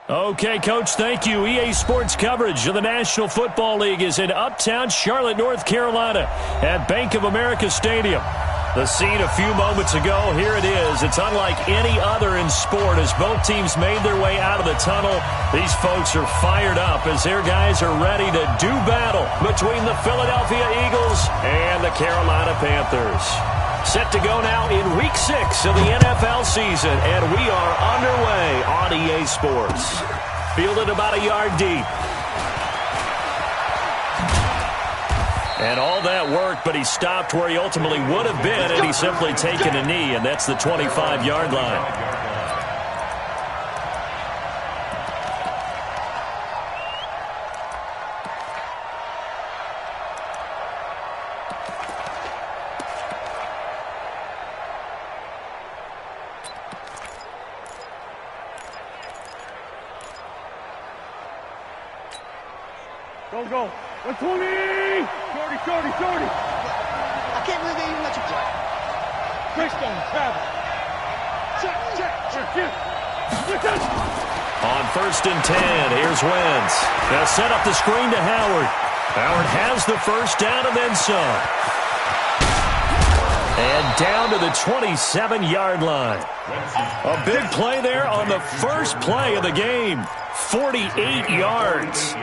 Okay, Coach, thank you. EA Sports coverage of the National Football League is in uptown Charlotte, North Carolina at Bank of America Stadium. The scene a few moments ago, here it is. It's unlike any other in sport as both teams made their way out of the tunnel. These folks are fired up as their guys are ready to do battle between the Philadelphia Eagles and the Carolina Panthers. Set to go now in Week 6 of the NFL season, and we are underway on EA Sports. Fielded about a yard deep. And all that work, but he stopped where he ultimately would have been, and he's simply taken a knee, and that's the 25-yard line. Go. 120! Shorty. I can't believe they even let you play. Breakstone, travel. Check. On 1st and 10, here's Wentz. They'll set up the screen to Howard. Howard has the first down and then some. And down to the 27-yard line. A big play there on the first play of the game. 48 yards.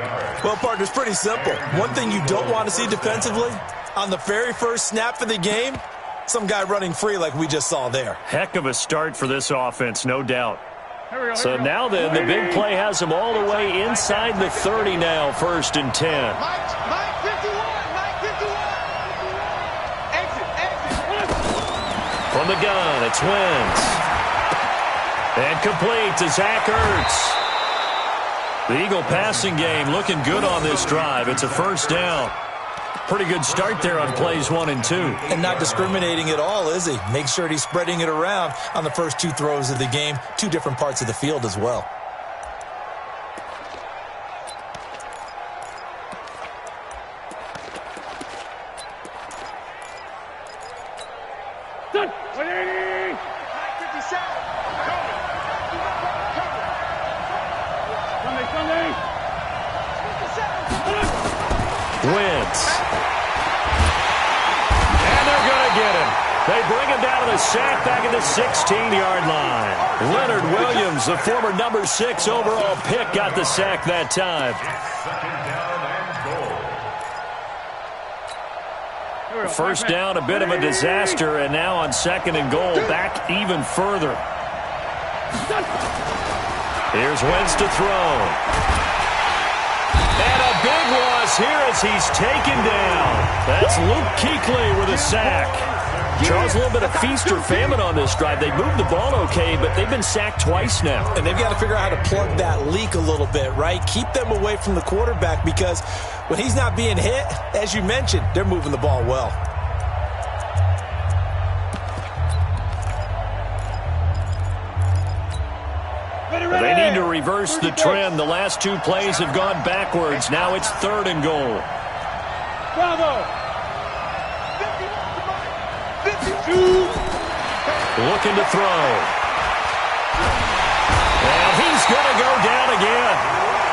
Well, partner, it's pretty simple. One thing you don't want to see defensively, on the very first snap of the game, some guy running free like we just saw there. Heck of a start for this offense, no doubt. So now then, the big play has him all the way inside the 30 now, 1st and 10. Mike 51. Exit. From the gun, it's Wentz. And complete to Zach Ertz. The Eagle passing game looking good on this drive. It's a first down. Pretty good start there on plays 1 and 2. And not discriminating at all, is he? Make sure he's spreading it around on the first 2 throws of the game. 2 different parts of the field as well. Done. 180. 57. Sunday. Wentz. And they're going to get him. They bring him down to the sack back at the 16-yard line. Leonard Williams, the former number 6 overall pick, got the sack that time. First down, a bit of a disaster, and now on 2nd and goal, back even further. Here's Wentz to throw. And a big loss here as he's taken down. That's Luke Kuechly with a sack. Charles, a little bit of feast or famine on this drive. They moved the ball okay, but they've been sacked twice now. And they've got to figure out how to plug that leak a little bit, right? Keep them away from the quarterback because when he's not being hit, as you mentioned, they're moving the ball well. They need to reverse the trend. The last 2 plays have gone backwards. Now it's 3rd and goal. Bravo. 52. Looking to throw. And he's going to go down again.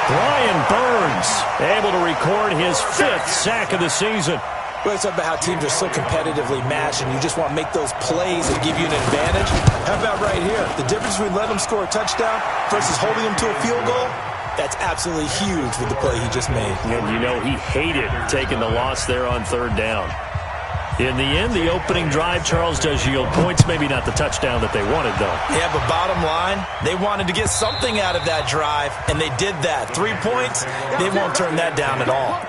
Brian Burns able to record his 5th sack of the season. Well, it's about how teams are so competitively matched, and you just want to make those plays that give you an advantage. How about right here? The difference between letting them score a touchdown versus holding them to a field goal, that's absolutely huge with the play he just made. And you know he hated taking the loss there on 3rd down. In the end, the opening drive, Charles, does yield points. Maybe not the touchdown that they wanted, though. Yeah, but bottom line, they wanted to get something out of that drive, and they did that. 3 points, they won't turn that down at all.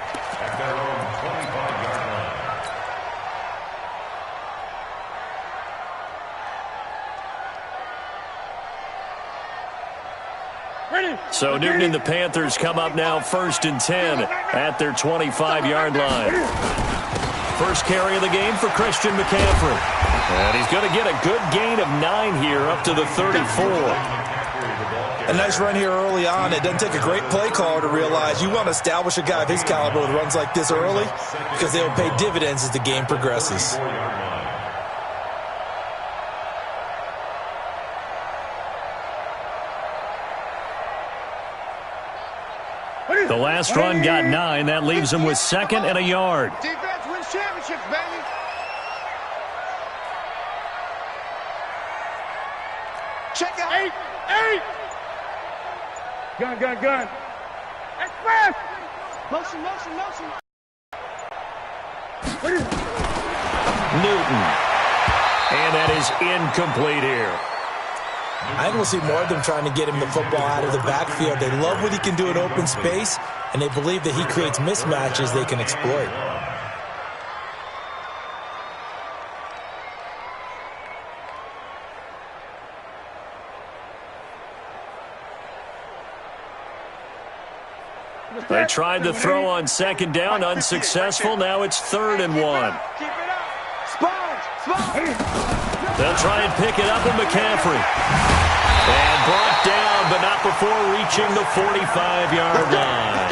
So Newton and the Panthers come up now 1st and 10 at their 25-yard line. First carry of the game for Christian McCaffrey. And he's going to get a good gain of 9 here up to the 34. A nice run here early on. It doesn't take a great play caller to realize you want to establish a guy of his caliber with runs like this early because they will pay dividends as the game progresses. last run got 9. That leaves him with 2nd and a yard. Defense wins championships, baby. Check out. 8. Gun. Express. Motion. Newton. And that is incomplete here. I think we'll see more of them trying to get him the football out of the backfield. They love what he can do in open space, and they believe that he creates mismatches they can exploit. They tried the throw on 2nd down, unsuccessful. Now it's 3rd and 1. Keep it up. Sponge. They'll try and pick it up with McCaffrey. And brought down, but not before reaching the 45-yard line.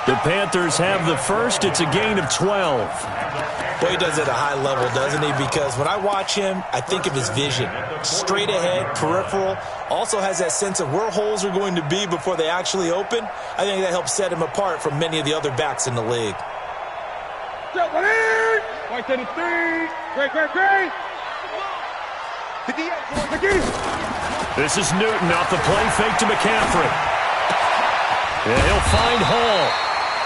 The Panthers have the first. It's a gain of 12. Boy, he does it at a high level, doesn't he? Because when I watch him, I think of his vision. Straight ahead, peripheral. Also has that sense of where holes are going to be before they actually open. I think that helps set him apart from many of the other backs in the league. White 3. Great. This is Newton off the play fake to McCaffrey. And he'll find Hall.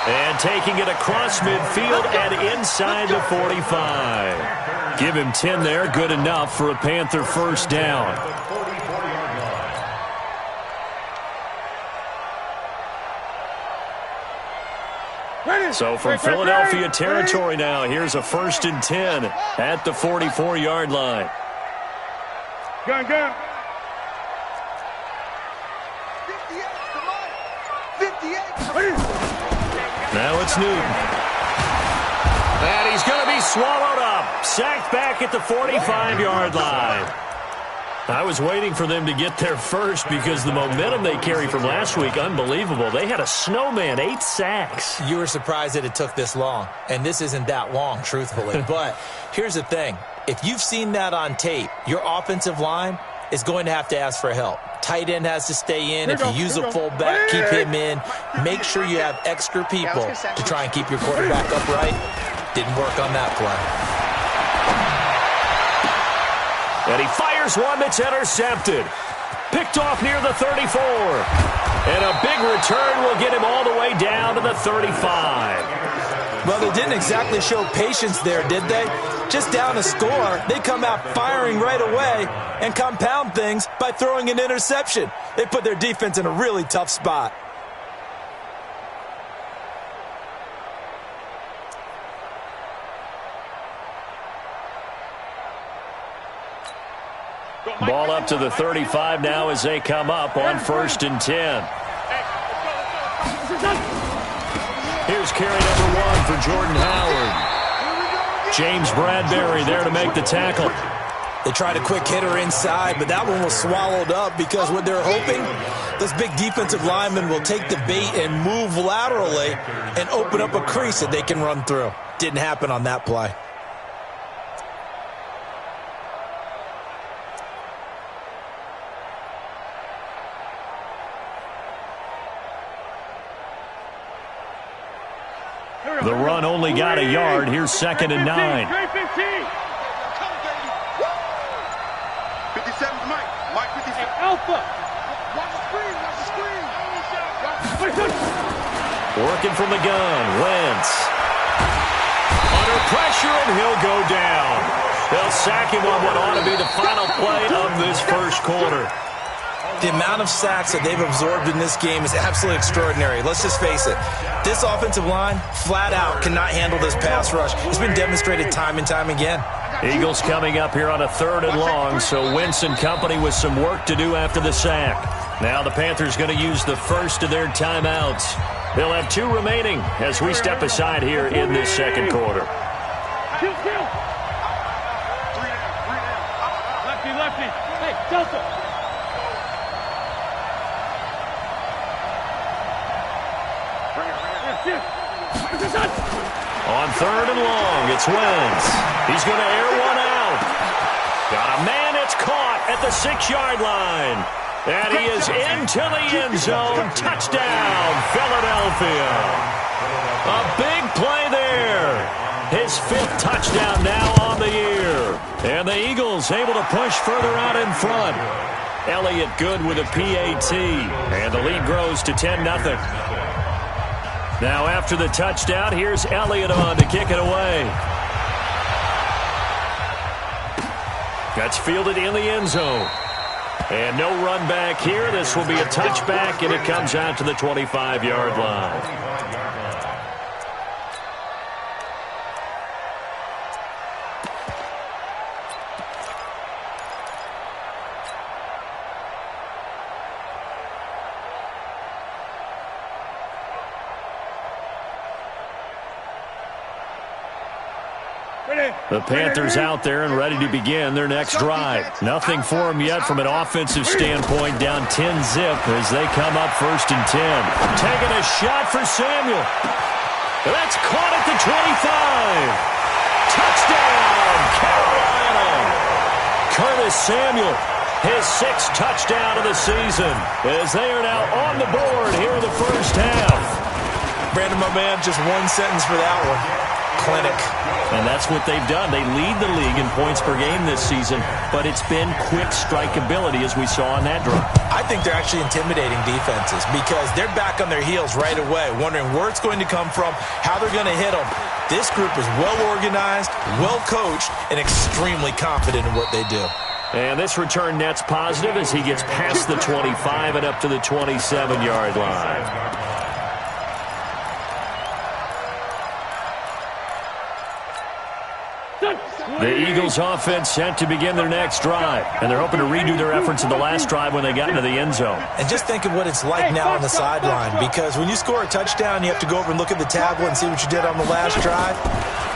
And taking it across midfield and inside the 45. Give him 10 there. Good enough for a Panther first down. So from Philadelphia territory now, here's a 1st and 10 at the 44-yard line. Gun. 58. Now it's Newton. And he's going to be swallowed up. Sacked back at the 45-yard line. I was waiting for them to get there first because the momentum they carry from last week, unbelievable. They had a snowman, 8 sacks. You were surprised that it took this long, and this isn't that long, truthfully. But here's the thing. If you've seen that on tape, your offensive line is going to have to ask for help. Tight end has to stay in. If you use a fullback, keep him in. Make sure you have extra people to try and keep your quarterback upright. Didn't work on that play. And he fires one that's intercepted. Picked off near the 34. And a big return will get him all the way down to the 35. Well, they didn't exactly show patience there, did they? Just down a score, they come out firing right away and compound things by throwing an interception. They put their defense in a really tough spot. Ball up to the 35 now as they come up on 1st and 10. Here's carry number 1 for Jordan Howard. James Bradbury there to make the tackle. They tried a quick hitter inside, but that one was swallowed up because what they're hoping, those big defensive linemen will take the bait and move laterally and open up a crease that they can run through. Didn't happen on that play. The run only got a yard. Here's 2nd and 9. 57 Mike 57. Alpha. Watch the screen. Working from the gun. Wentz. Under pressure, and he'll go down. They'll sack him on what ought to be the final play of this first quarter. The amount of sacks that they've absorbed in this game is absolutely extraordinary. Let's just face it. This offensive line, flat out, cannot handle this pass rush. It's been demonstrated time and time again. Eagles coming up here on a 3rd and long, so Wentz and company with some work to do after the sack. Now the Panthers going to use the first of their timeouts. They'll have 2 remaining as we step aside here in this second quarter. Lefty. Hey, Delta. On 3rd and long, it's Wentz. He's going to air one out. Got a man, it's caught at the 6-yard line. And he is into the end zone. Touchdown, Philadelphia. A big play there. His 5th touchdown now on the year. And the Eagles able to push further out in front. Elliott good with a PAT. And the lead grows to 10-0. Now after the touchdown, here's Elliott on to kick it away. That's fielded in the end zone. And no run back here. This will be a touchback, and it comes out to the 25-yard line. The Panthers out there and ready to begin their next drive. Nothing for them yet from an offensive standpoint, down 10-zip as they come up 1st and 10. Taking a shot for Samuel. That's caught at the 25. Touchdown, Carolina. Curtis Samuel, his 6th touchdown of the season, as they are now on the board here in the first half. Brandon, my man, just one sentence for that one. Clinic. And that's what they've done. They lead the league in points per game this season, but it's been quick strike ability as we saw on that drive. I think they're actually intimidating defenses because they're back on their heels right away, wondering where it's going to come from, how they're going to hit them. This group is well organized, well coached, and extremely confident in what they do. And this return net's positive as he gets past the 25 and up to the 27-yard line. The Eagles offense set to begin their next drive, and they're hoping to redo their efforts in the last drive when they got into the end zone. And just think of what it's like now on the sideline, because when you score a touchdown, you have to go over and look at the tablet and see what you did on the last drive.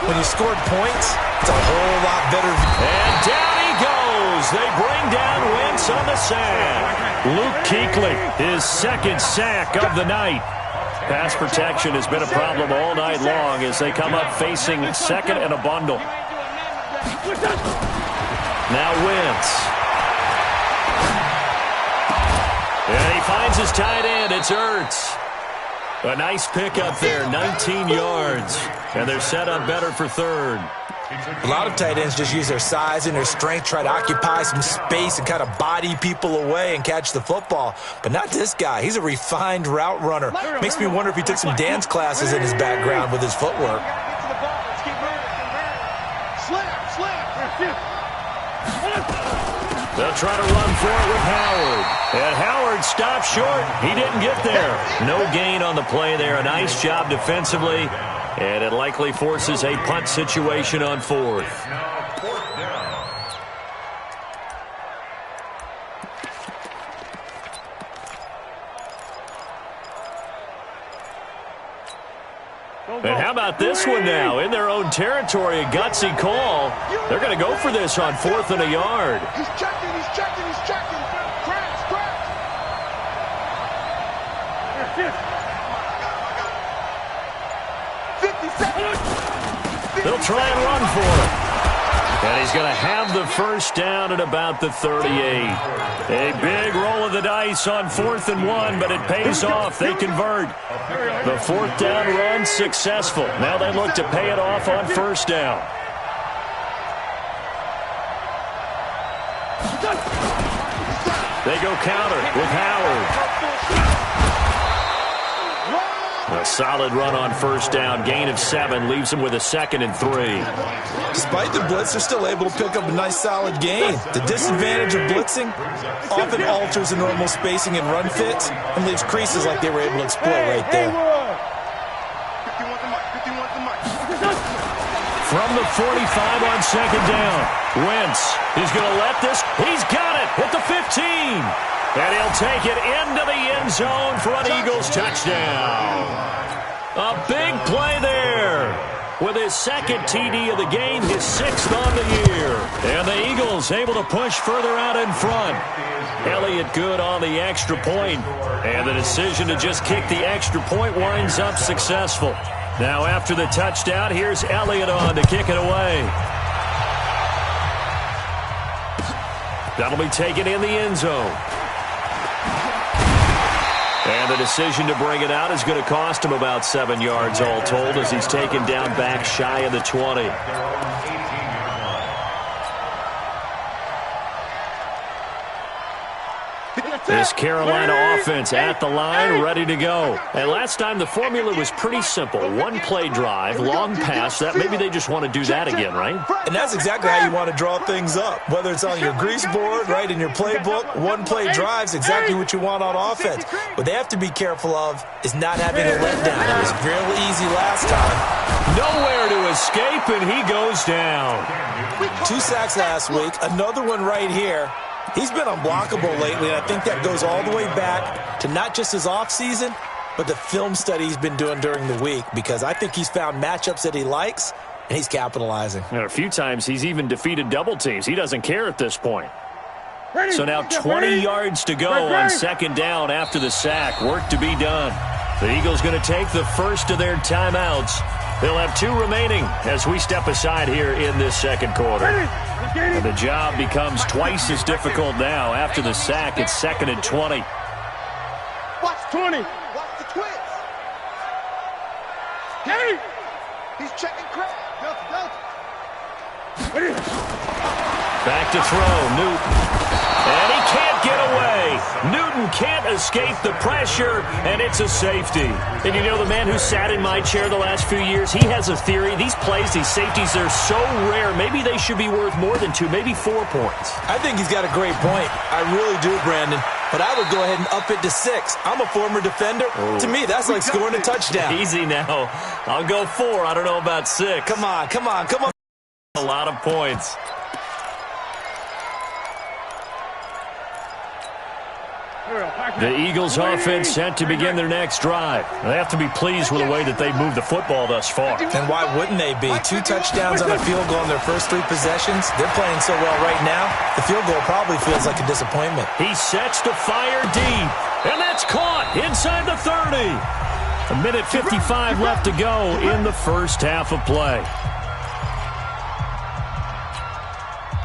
When you scored points, it's a whole lot better. And down he goes. They bring down Wentz on the sack. Luke Kuechly, his 2nd sack of the night. Pass protection has been a problem all night long as they come up facing 2nd and a bundle. Now Wentz. And he finds his tight end. It's Ertz. A nice pickup there, 19 yards. And they're set up better for 3rd. A lot of tight ends just use their size and their strength, try to occupy some space and kind of body people away and catch the football. But not this guy. He's a refined route runner. Makes me wonder if he took some dance classes in his background with his footwork. They'll try to run for it with Howard. And Howard stopped short. He didn't get there. No gain on the play there. A nice job defensively. And it likely forces a punt situation on 4th. And how about this one now? In their own territory, a gutsy call. They're going to go for this on 4th and a yard. He's checking, he's checking, he's checking. Crash, crash. They'll try and run for it. And he's going to have the first down at about the 38. A big roll of the dice on 4th and 1, but it pays off. They convert. The 4th down run successful. Now they look to pay it off on 1st down. They go counter with Howard. A solid run on 1st down. Gain of 7 leaves him with a 2nd and 3. Despite the blitz, they're still able to pick up a nice solid gain. The disadvantage of blitzing often alters the normal spacing and run fits and leaves creases like they were able to exploit right there. From the 45 on 2nd down. Wentz is going to let this. He's got it at the 15. And he'll take it into the end zone for an Eagles touchdown. A big play there. With his 2nd TD of the game, his 6th on the year. And the Eagles able to push further out in front. Elliott good on the extra point. And the decision to just kick the extra point winds up successful. Now after the touchdown, here's Elliott on to kick it away. That'll be taken in the end zone. And the decision to bring it out is going to cost him about 7 yards all told as he's taken down back shy of the 20. This Carolina offense at the line, ready to go. And last time the formula was pretty simple. One play drive, long pass. That maybe they just want to do that again, right? And that's exactly how you want to draw things up. Whether it's on your grease board, right, in your playbook, one play drive is exactly what you want on offense. What they have to be careful of is not having a letdown. It was real easy last time. Nowhere to escape, and he goes down. 2 sacks last week, another one right here. He's been unblockable lately, and I think that goes all the way back to not just his offseason, but the film study he's been doing during the week, because I think he's found matchups that he likes, and he's capitalizing. And a few times he's even defeated double teams. He doesn't care at this point. So now 20 yards to go on second down after the sack. Work to be done. The Eagles going to take the first of their timeouts. They'll have 2 remaining as we step aside here in this second quarter. And the job becomes twice as difficult now. After the sack, it's 2nd and 20. Watch 20. Watch the twist. Hey! He's checking crap. Back to throw, Newton. And he can't get away. Newton can't escape the pressure, and it's a safety. And you know, the man who sat in my chair the last few years, he has a theory. These plays, these safeties, they're so rare. Maybe they should be worth more than 2, maybe 4 points. I think he's got a great point. I really do, Brandon. But I would go ahead and up it to 6. I'm a former defender. Oh. To me, that's like scoring a touchdown. Easy now. I'll go 4. I don't know about 6. Come on, come on, come on. A lot of points. The Eagles offense set to begin their next drive. They have to be pleased with the way that they've moved the football thus far. And why wouldn't they be? 2 touchdowns on a field goal in their first 3 possessions. They're playing so well right now, the field goal probably feels like a disappointment. He sets to fire deep, and that's caught inside the 30. 1:55 left to go in the first half of play.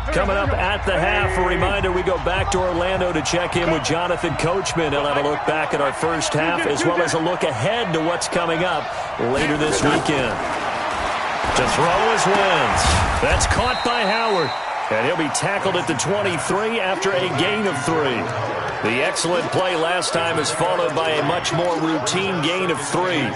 Coming up at the half, a reminder, we go back to Orlando to check in with Jonathan Coachman. He'll have a look back at our first half as well as a look ahead to what's coming up later this weekend. To throw is Wentz. That's caught by Howard. And he'll be tackled at the 23 after a gain of 3. The excellent play last time is followed by a much more routine gain of 3.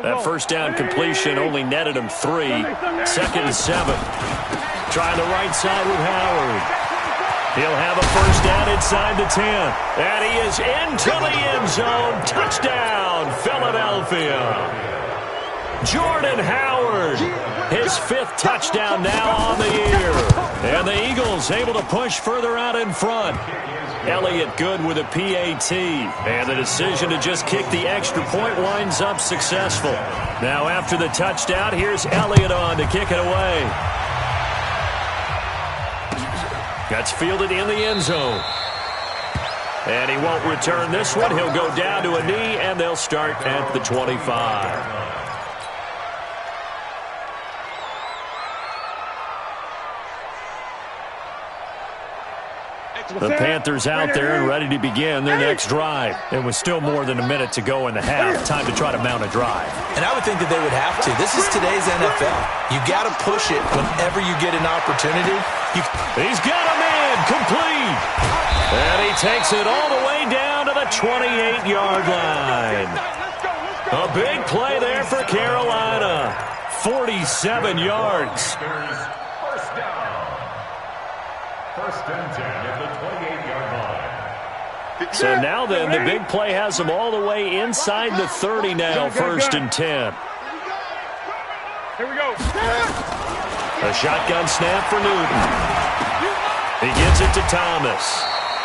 That first down completion only netted him 3. 2nd and 7. Trying the right side with Howard. He'll have a first down inside the 10. And he is into the end zone. Touchdown, Philadelphia. Jordan Howard, his 5th touchdown now on the year. And the Eagles able to push further out in front. Elliott good with a PAT. And the decision to just kick the extra point winds up successful. Now after the touchdown, here's Elliott on to kick it away. That's fielded in the end zone. And he won't return this one. He'll go down to a knee, and they'll start at the 25. The Panthers out there and ready to begin their next drive. And with still more than a minute to go in the half, time to try to mount a drive. And I would think that they would have to. This is today's NFL. You got to push it whenever you get an opportunity. He's got a man complete. And he takes it all the way down to the 28-yard line. A big play there for Carolina. 47 yards. First and 10 at the 28-yard line. So now then, the big play has them all the way inside the 30 now, 1st and 10. Here we go. A shotgun snap for Newton. He gets it to Thomas.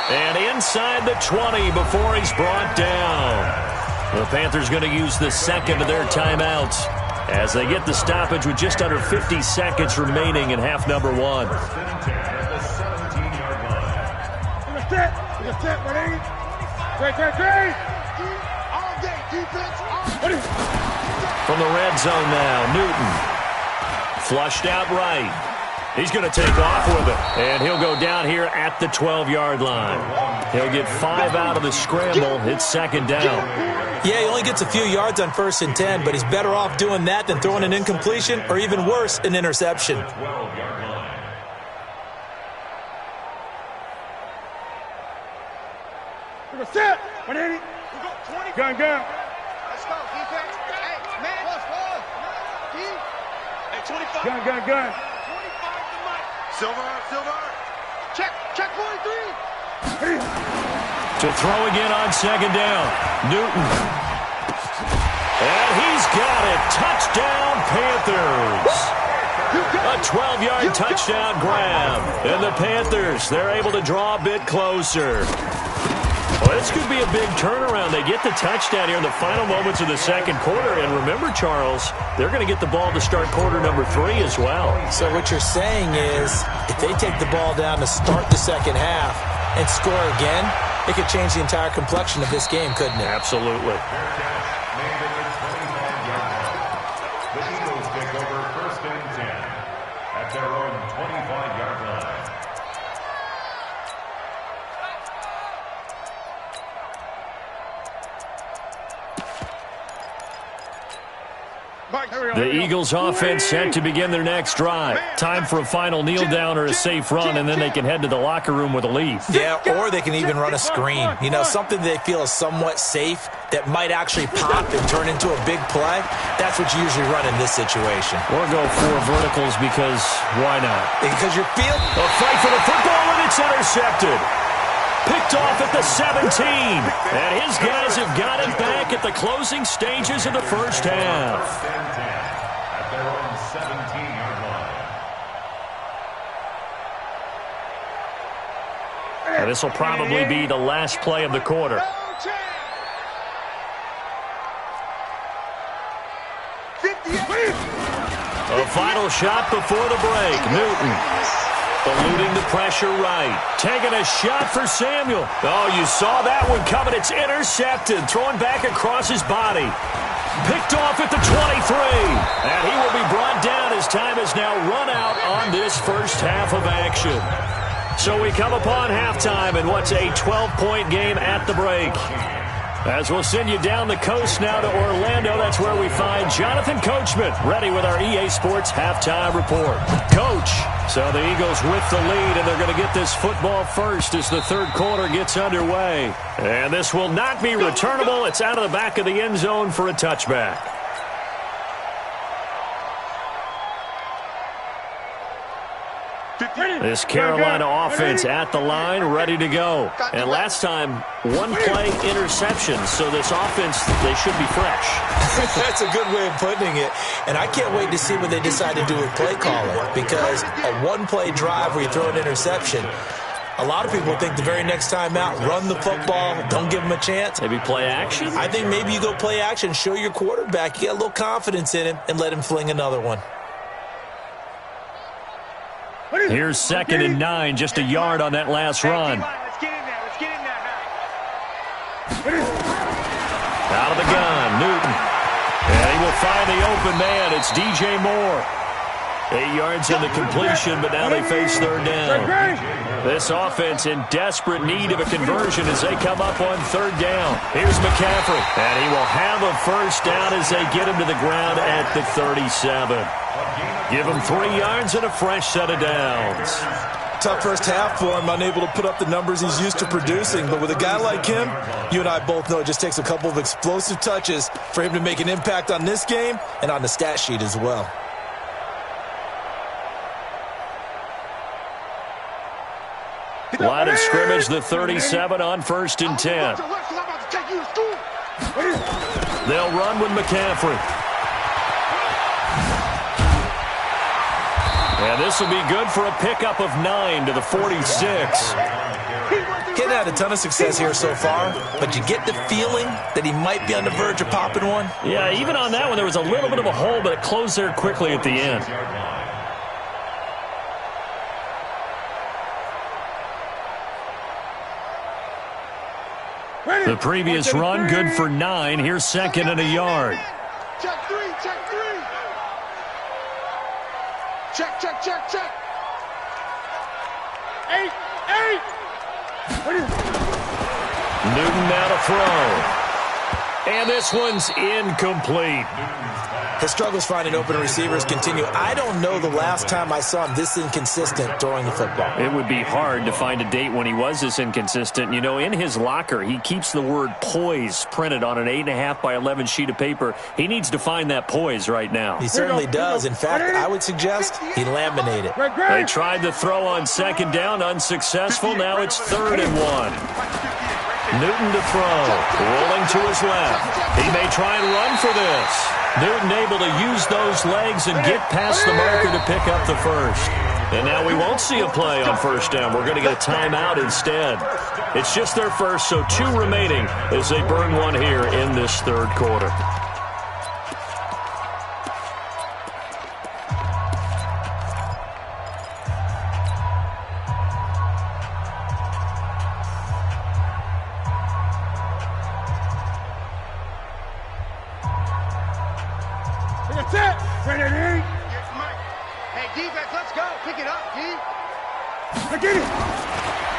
And inside the 20 before he's brought down. The Panthers going to use the 2nd of their timeouts as they get the stoppage with just under 50 seconds remaining in half number 1. From the red zone now, Newton. Flushed out right. He's going to take off with it, and he'll go down here at the 12-yard line. He'll get 5 out of the scramble. It's second down. Yeah, he only gets a few yards on 1st and 10, but he's better off doing that than throwing an incompletion or even worse, an interception. Set. 180. Gun. Let's go, defense. Hey, man. Hey, 25. Gun. 25 to Mike. Silver. Check 43. To throw again on second down. Newton. And he's got it. Touchdown, Panthers. A 12-yard touchdown grab. And the Panthers, they're able to draw a bit closer. Well, this could be a big turnaround. They get the touchdown here in the final moments of the second quarter. And remember, Charles, they're going to get the ball to start quarter number 3 as well. So what you're saying is if they take the ball down to start the second half and score again, it could change the entire complexion of this game, couldn't it? Absolutely. The Eagles take over 1st and 10 at their own 25-yard line. The Eagles offense set to begin their next drive. Time for a final kneel down or a safe run, and then they can head to the locker room with a lead. Yeah, or they can even run a screen. You know, something they feel is somewhat safe that might actually pop and turn into a big play. That's what you usually run in this situation. Or go 4 verticals because why not? Because you're feeling a fight for the football, and it's intercepted. Picked off at the 17. And his guys have got it back at the closing stages of the first half. At their own 17-yard line. And this will probably be the last play of the quarter. A final shot before the break. Newton eluding the pressure right. Taking a shot for Samuel. Oh, you saw that one coming. It's intercepted. Thrown back across his body. Picked off at the 23. And he will be brought down as time has now run out on this first half of action. So we come upon halftime in what's a 12-point game at the break. As we'll send you down the coast now to Orlando, that's where we find Jonathan Coachman, ready with our EA Sports halftime report. Coach, so the Eagles with the lead, and they're going to get this football first as the third quarter gets underway. And this will not be returnable. It's out of the back of the end zone for a touchback. This Carolina offense at the line, ready to go. And last time, 1 play interception. So this offense, they should be fresh. That's a good way of putting it. And I can't wait to see what they decide to do with play calling. Because a 1-play drive where you throw an interception, a lot of people think the very next time out, run the football, don't give him a chance. Maybe play action? I think maybe you go play action, show your quarterback, you get a little confidence in him, and let him fling another one. Here's 2nd and 9, just a yard on that last run. Let's get in there. Out of the gun, Newton. And he will find the open man. It's DJ Moore. 8 yards in the completion, but now they face third down. This offense in desperate need of a conversion as they come up on third down. Here's McCaffrey. And he will have a first down as they get him to the ground at the 37. Give him 3 yards and a fresh set of downs. Tough first half for him, unable to put up the numbers he's used to producing. But with a guy like him, you and I both know it just takes a couple of explosive touches for him to make an impact on this game and on the stat sheet as well. Line of scrimmage, the 37 on 1st and 10. They'll run with McCaffrey. And this will be good for a pickup of 9 to the 46. He's had a ton of success here so far, but you get the feeling that he might be on the verge of popping one. Yeah, even on that one, there was a little bit of a hole, but it closed there quickly at the end. The previous run, good for 9. Here's 2nd and a yard. Check 3. Newton now to throw. And this one's incomplete. His struggles finding open receivers continue. I don't know the last time I saw him this inconsistent throwing the football. It would be hard to find a date when he was this inconsistent. You know, in his locker, he keeps the word poise printed on an 8.5 by 11 sheet of paper. He needs to find that poise right now. He certainly does. In fact, I would suggest he laminate it. They tried the throw on second down, unsuccessful. Now it's 3rd and 1. Newton to throw, rolling to his left. He may try and run for this. Newton able to use those legs and get past the marker to pick up the first. And now we won't see a play on first down. We're going to get a timeout instead. It's just their first, so 2 remaining as they burn one here in this 3rd quarter.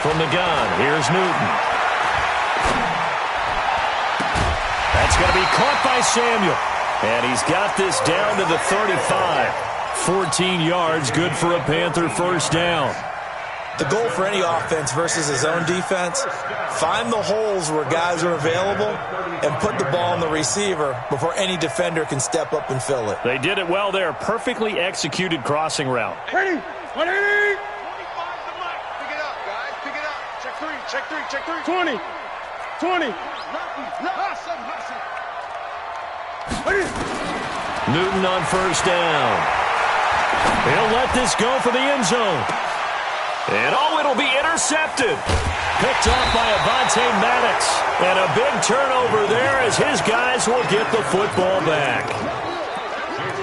From the gun, here's Newton. That's going to be caught by Samuel. And he's got this down to the 35. 14 yards, good for a Panther first down. The goal for any offense versus his own defense, find the holes where guys are available and put the ball in the receiver before any defender can step up and fill it. They did it well there. Perfectly executed crossing route. Ready? Ready? Check three. 20. Newton on first down. He'll let this go for the end zone. And it'll be intercepted. Picked off by Avonte Maddox. And a big turnover there as his guys will get the football back.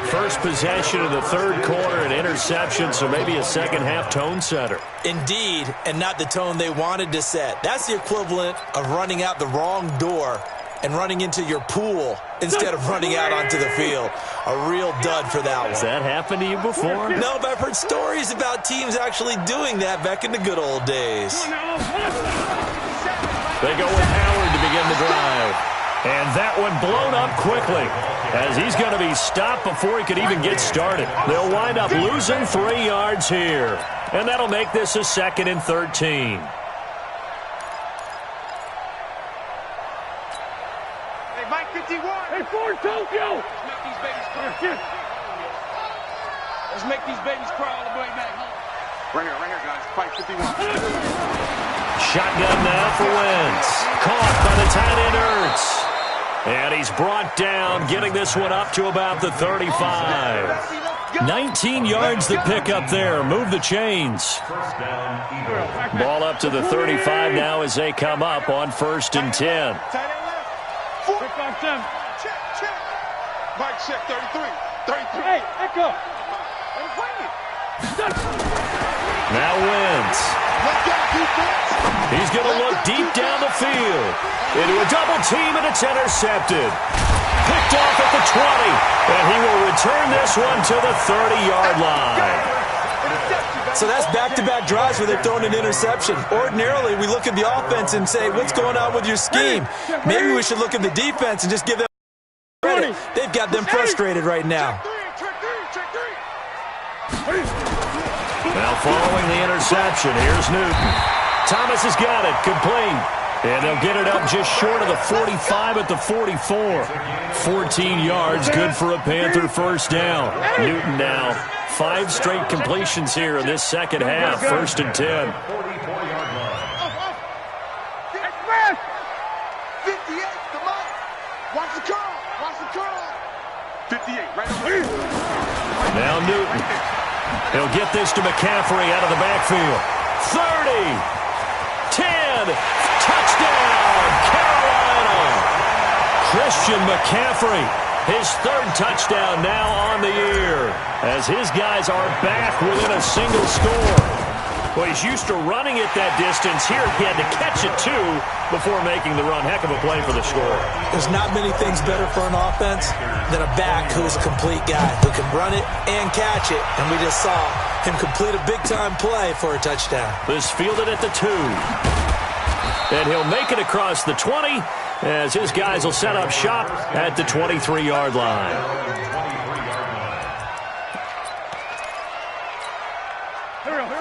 First possession of the 3rd quarter, an interception, so maybe a second-half tone setter. Indeed, and not the tone they wanted to set. That's the equivalent of running out the wrong door and running into your pool instead of running out onto the field. A real dud for that one. Has that happened to you before? No, but I've heard stories about teams actually doing that back in the good old days. They go with Howard to begin the drive. And that one blown up quickly as he's going to be stopped before he could even get started. They'll wind up losing 3 yards here. And that'll make this a 2nd and 13. Hey, Mike 51. Hey, Ford, Tokyo. Let's make these babies cry all the way back home. Right here, guys. Fight 51. Shotgun now for Wentz. Caught by the tight end Ertz. And he's brought down, getting this one up to about the 35. 19 yards the pick up there. Move the chains. Ball up to the 35 now as they come up on 1st and 10. Mike check 33. Hey, Echo. Now Wentz. He's going to look deep down the field. Into a double team, and it's intercepted. Picked off at the 20. And he will return this one to the 30-yard line. So that's back-to-back drives where they've thrown an interception. Ordinarily, we look at the offense and say, what's going on with your scheme? Maybe we should look at the defense and just give them credit. They've got them frustrated right now. Now following the interception, here's Newton. Thomas has got it, complete. And they'll get it up just short of the 45 at the 44. 14 yards, good for a Panther first down. Newton now 5 straight completions here in this second half. 1st and 10. 58, come on. Watch the curl. 58, right over. Now Newton. He'll get this to McCaffrey out of the backfield. 30, 10, touchdown, Carolina. Christian McCaffrey, his 3rd touchdown now on the year, as his guys are back within a single score. Well, he's used to running it that distance. Here he had to catch it, too, before making the run. Heck of a play for the score. There's not many things better for an offense than a back who is a complete guy, who can run it and catch it. And we just saw him complete a big-time play for a touchdown. This fielded at the 2. And he'll make it across the 20 as his guys will set up shop at the 23-yard line.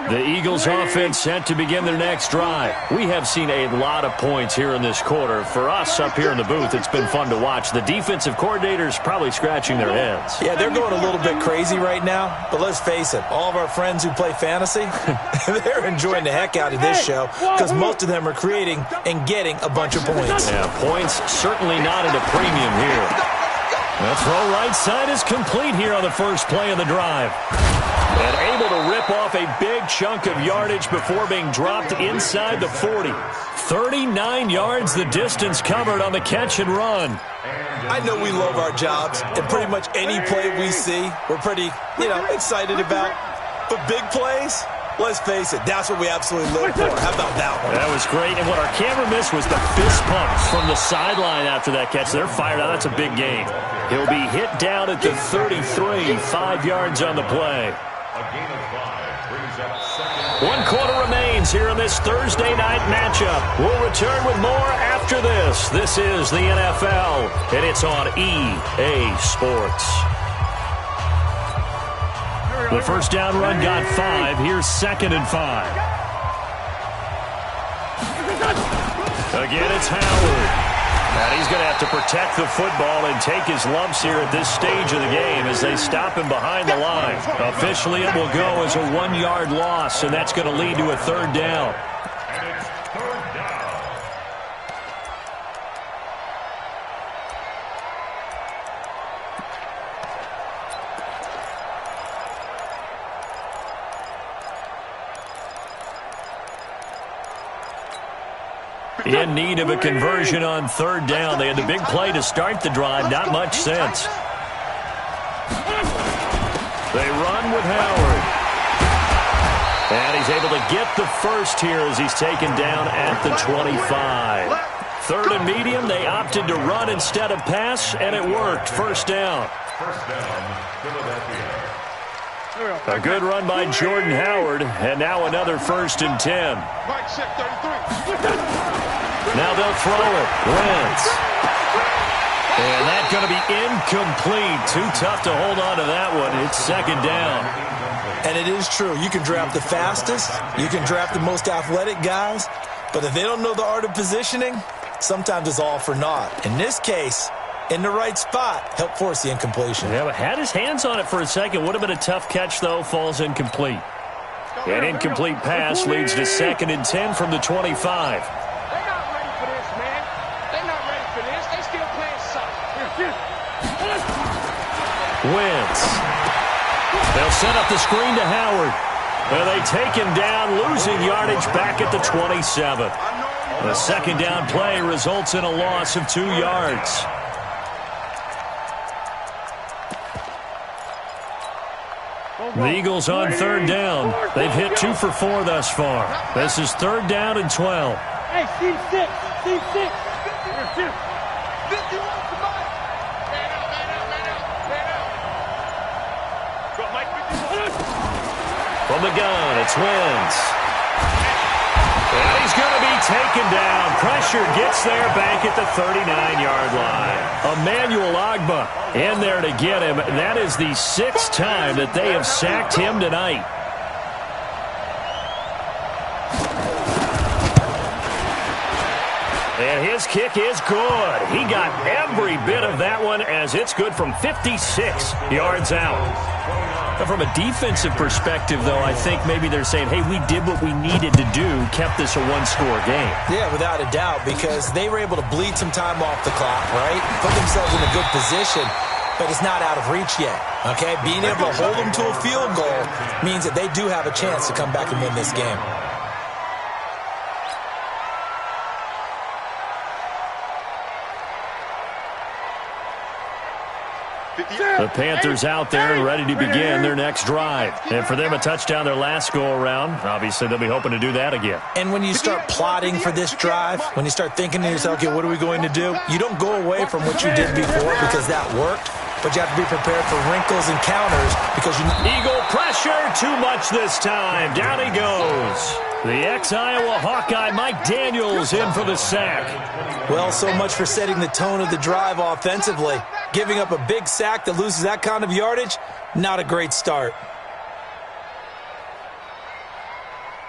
The Eagles offense set to begin their next drive. We have seen a lot of points here in this quarter. For us up here in the booth, it's been fun to watch. The defensive coordinators probably scratching their heads. Yeah, they're going a little bit crazy right now. But let's face it, all of our friends who play fantasy, they're enjoying the heck out of this show because most of them are creating and getting a bunch of points. Yeah, points certainly not at a premium here. The throw right side is complete here on the first play of the drive. And able to rip off a big chunk of yardage before being dropped inside the 40. 39 yards the distance covered on the catch and run. I know we love our jobs, and pretty much any play we see, we're pretty, excited about. But big plays, let's face it, that's what we absolutely live for. How about that one? That was great, and what our camera missed was the fist pumps from the sideline after that catch. They're fired out. That's a big gain. He'll be hit down at the 33, 5 yards on the play. A gain of 5 brings up second. 1 quarter remains here in this Thursday night matchup. We'll return with more after this. This is the NFL, and it's on EA Sports. The first down run got 5. Here's 2nd and 5. Again, it's Howard. And he's going to have to protect the football and take his lumps here at this stage of the game as they stop him behind the line. Officially, it will go as a 1-yard loss, and that's going to lead to a 3rd down. And it's 3rd down. In need of a conversion on 3rd down. They had the big play to start the drive. Not much sense. They run with Howard. And he's able to get the first here as he's taken down at the 25. 3rd and medium. They opted to run instead of pass, and it worked. 1st down. 1st down, Philadelphia. A good run by Jordan Howard, and now another 1st and 10. Right check 33. Now they'll throw it. Wentz. And that's going to be incomplete. Too tough to hold on to that one. It's 2nd down. And it is true. You can draft the fastest. You can draft the most athletic guys. But if they don't know the art of positioning, sometimes it's all for naught. In this case, in the right spot, help force the incompletion. Yeah, but had his hands on it for a second. Would have been a tough catch, though. Falls incomplete. An incomplete pass leads to 2nd and 10 from the 25. They're not ready for this, man. They're not ready for this. They still playing soft. Wentz. They'll set up the screen to Howard. Well, they take him down, losing yardage back at the 27. The 2nd down play results in a loss of 2 yards. The Eagles on 3rd down. They've hit 2 for 4 thus far. This is 3rd down and 12. Hey, team 6. Team 6. Here, 51, somebody. Man out, man out, man out, man out. Go, Mike, 51. From the gun, it's Wentz. And he's going to be taken down. Pressure gets there back at the 39-yard line. Emmanuel Ogbah in there to get him. That is the 6th time that they have sacked him tonight. And his kick is good. He got every bit of that one as it's good from 56 yards out. From a defensive perspective, though, I think maybe they're saying, hey, we did what we needed to do, kept this a 1-score game. Yeah, without a doubt, because they were able to bleed some time off the clock, right? Put themselves in a good position, but it's not out of reach yet, okay? Being able to hold them to a field goal means that they do have a chance to come back and win this game. The Panthers out there and ready to begin their next drive. And for them, a touchdown their last go-around. Obviously, they'll be hoping to do that again. And when you start plotting for this drive, when you start thinking to yourself, okay, what are we going to do? You don't go away from what you did before because that worked. But you have to be prepared for wrinkles and counters because you... Eagle pressure, too much this time. Down he goes. The ex-Iowa Hawkeye Mike Daniels in for the sack. Well, so much for setting the tone of the drive offensively. Giving up a big sack that loses that kind of yardage, not a great start.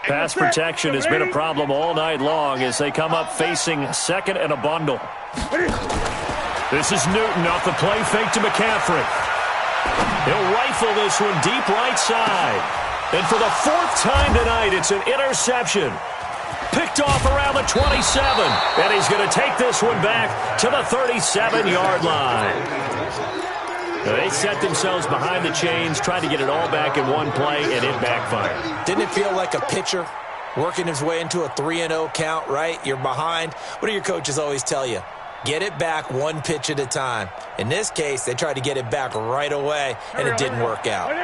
Pass protection has been a problem all night long as they come up facing second and a bundle. This is Newton off the play fake to McCaffrey. He'll rifle this one deep right side. And for the fourth time tonight, it's an interception. Picked off around the 27. And he's going to take this one back to the 37-yard line. They set themselves behind the chains, tried to get it all back in one play, and it backfired. Didn't it feel like a pitcher working his way into a 3-0 count, right? You're behind. What do your coaches always tell you? Get it back one pitch at a time. In this case, they tried to get it back right away, and it didn't work out.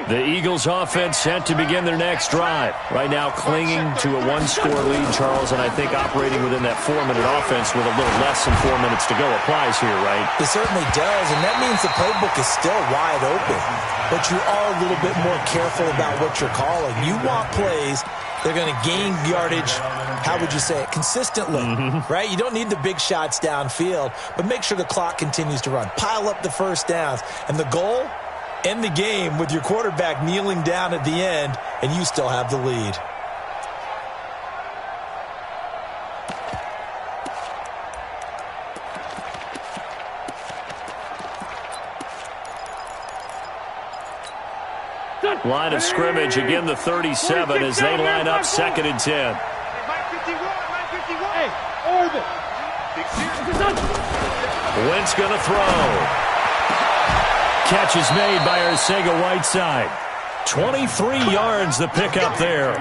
The Eagles offense set to begin their next drive. Right now clinging to a one-score lead, Charles, and I think operating within that 4-minute offense with a little less than 4 minutes to go applies here, right? It certainly does, and that means the playbook is still wide open. But you are a little bit more careful about what you're calling. You want plays they're going to gain yardage, how would you say it, consistently, right? You don't need the big shots downfield, but make sure the clock continues to run. Pile up the first downs. And the goal, end the game with your quarterback kneeling down at the end, and you still have the lead. Line of scrimmage, again the 37 as they line up 2nd and 10. Wentz going to throw. Catch is made by Arcega-Whiteside. 23 yards the pickup there.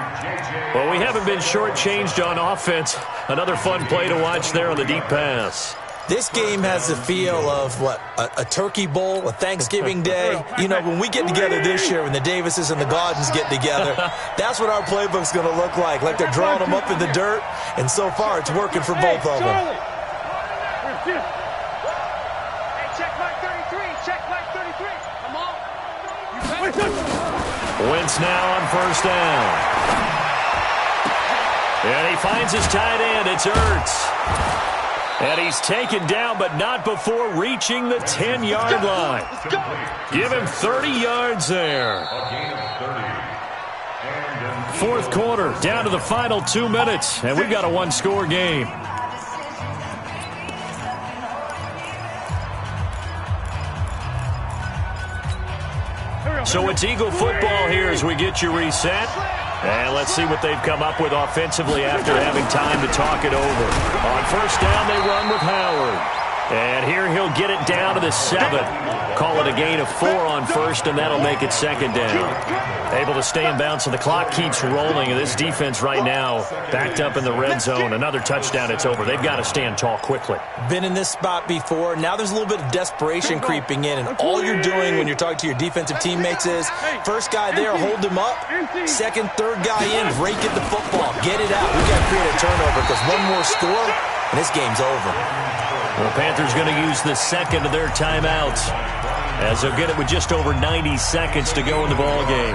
Well, we haven't been shortchanged on offense. Another fun play to watch there on the deep pass. This game has the feel of, what, a turkey bowl, a Thanksgiving day. You know, when we get together this year, when the Davises and the Gaudens get together, that's what our playbook's going to look like. Like they're drawing them up in the dirt, and so far it's working for both of them. Hey, check mark 33. Check mark 33. Come on. Wentz now on first down. And he finds his tight end. It's Ertz. And he's taken down, but not before reaching the 10-yard line. Give him 30 yards there. Fourth quarter, down to the final 2 minutes, and we've got a one-score game. So it's Eagle football here as we get you reset. And let's see what they've come up with offensively after having time to talk it over. On first down, they run with Howard. And here he'll get it down to the 7. Call it a gain of 4 on first, and that'll make it 2nd down. Able to stay in bounds, so the clock keeps rolling. And this defense right now backed up in the red zone. Another touchdown, it's over. They've got to stand tall quickly. Been in this spot before. Now there's a little bit of desperation creeping in. And all you're doing when you're talking to your defensive teammates is, first guy there, hold him up. Second, third guy in, rake at the football. Get it out. We've got to create a turnover because one more score, and this game's over. The Panthers going to use the second of their timeouts as they'll get it with just over 90 seconds to go in the ball game.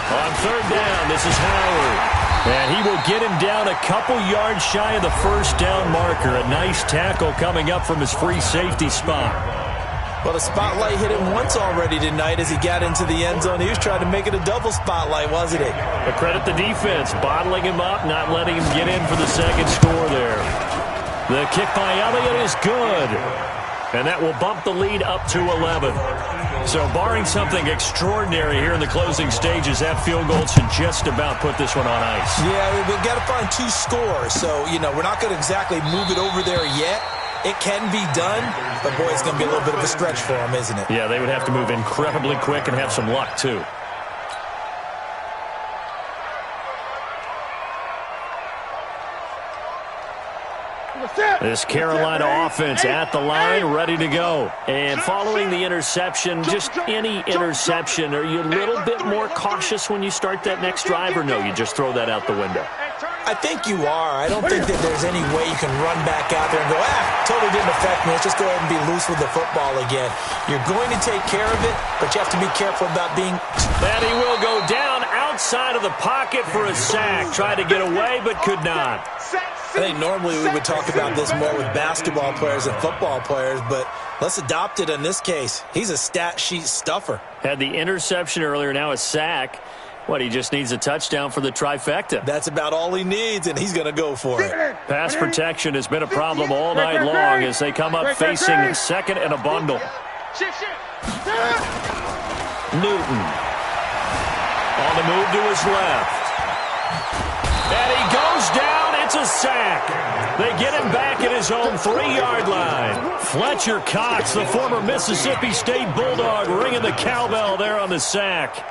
On third down, this is Howard. And he will get him down a couple yards shy of the first down marker. A nice tackle coming up from his free safety spot. Well, the spotlight hit him once already tonight as he got into the end zone. He was trying to make it a double spotlight, wasn't he? But credit the defense, bottling him up, not letting him get in for the second score there. The kick by Elliott is good. And that will bump the lead up to 11. So barring something extraordinary here in the closing stages, that field goal should just about put this one on ice. Yeah, we've got to find 2 scores. So, you know, we're not going to exactly move it over there yet. It can be done, but boy, it's going to be a little bit of a stretch for them, isn't it? Yeah, they would have to move incredibly quick and have some luck, too. This Carolina offense at the line, ready to go. And following the interception, just any interception, are you a little bit more cautious when you start that next drive, or no, you just throw that out the window? I think you are. I don't think that there's any way you can run back out there and go, totally didn't affect me. Let's just go ahead and be loose with the football again. You're going to take care of it, but you have to be careful about being... And he will go down outside of the pocket for a sack. Tried to get away, but could not. I think normally we would talk about this more with basketball players and football players, but let's adopt it in this case. He's a stat sheet stuffer. Had the interception earlier, now a sack. What, he just needs a touchdown for the trifecta. That's about all he needs, and he's going to go for it. Pass protection has been a problem all night long as they come up facing second and a bundle. Newton on the move to his left. And he goes down. It's a sack. They get him back at his own 3-yard line. Fletcher Cox, the former Mississippi State Bulldog, ringing the cowbell there on the sack.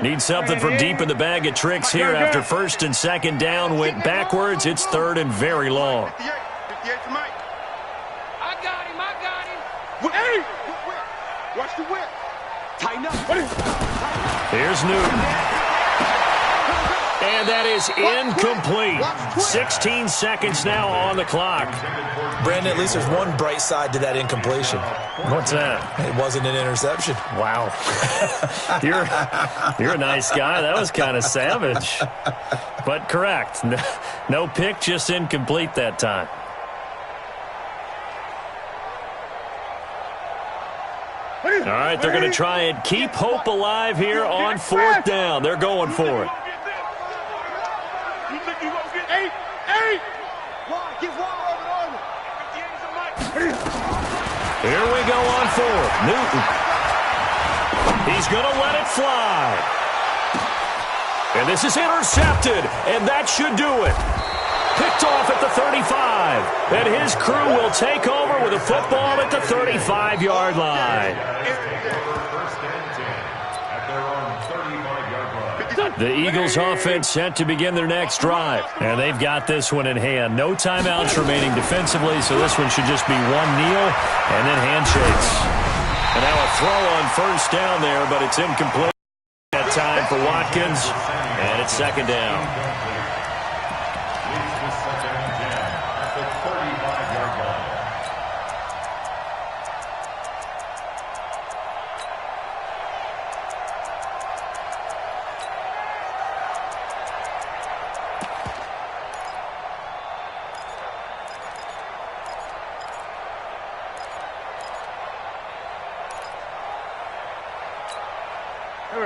Need something from deep in the bag of tricks here after first and second down went backwards. It's third and very long. 58 to Mike. I got him. Hey! Watch the whip. Tighten up. Here's Newton. And that is incomplete. 16 seconds now on the clock. Brandon, at least there's one bright side to that incompletion. What's that? It wasn't an interception. Wow. You're a nice guy. That was kind of savage. But correct. No pick, just incomplete that time. All right, they're going to try and keep hope alive here on fourth down. They're going for it. Here we go on fourth. Newton. He's going to let it fly. And this is intercepted, and that should do it. Picked off at the 35. And his crew will take over with a football at the 35-yard line. The Eagles offense set to begin their next drive. And they've got this one in hand. No timeouts remaining defensively, so this one should just be one kneel and then handshakes. And now a throw on first down there, but it's incomplete. That time for Watkins, and it's second down.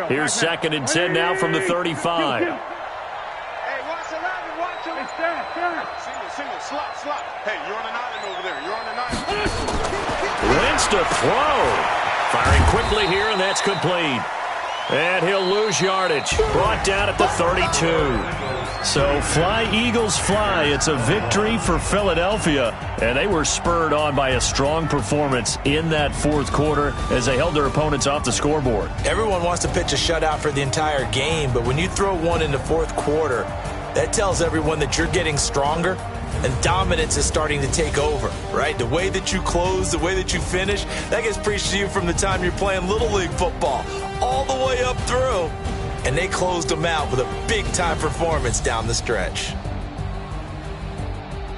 Here's second and 10 now from the 35. Hey, watch 11, watch him. Single, slot. Hey, you're on an island over there. You're on an island. Wentz to throw. Firing quickly here, and that's complete. And he'll lose yardage. Brought down at the 32. So fly, Eagles, fly. It's a victory for Philadelphia. And they were spurred on by a strong performance in that fourth quarter as they held their opponents off the scoreboard. Everyone wants to pitch a shutout for the entire game, but when you throw one in the fourth quarter, that tells everyone that you're getting stronger and dominance is starting to take over, right? The way that you close, the way that you finish, that gets preached to you from the time you're playing Little League football all the way up through. And they closed them out with a big-time performance down the stretch.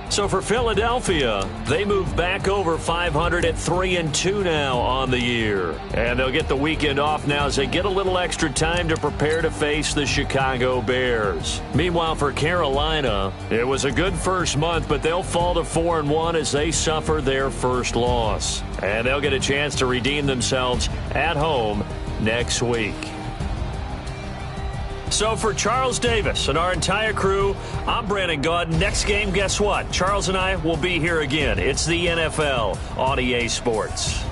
So for Philadelphia, they move back over 500 at 3-2 now on the year. And they'll get the weekend off now as they get a little extra time to prepare to face the Chicago Bears. Meanwhile, for Carolina, it was a good first month, but they'll fall to 4-1 as they suffer their first loss. And they'll get a chance to redeem themselves at home next week. So for Charles Davis and our entire crew, I'm Brandon Gaud. Next game, guess what? Charles and I will be here again. It's the NFL on EA Sports.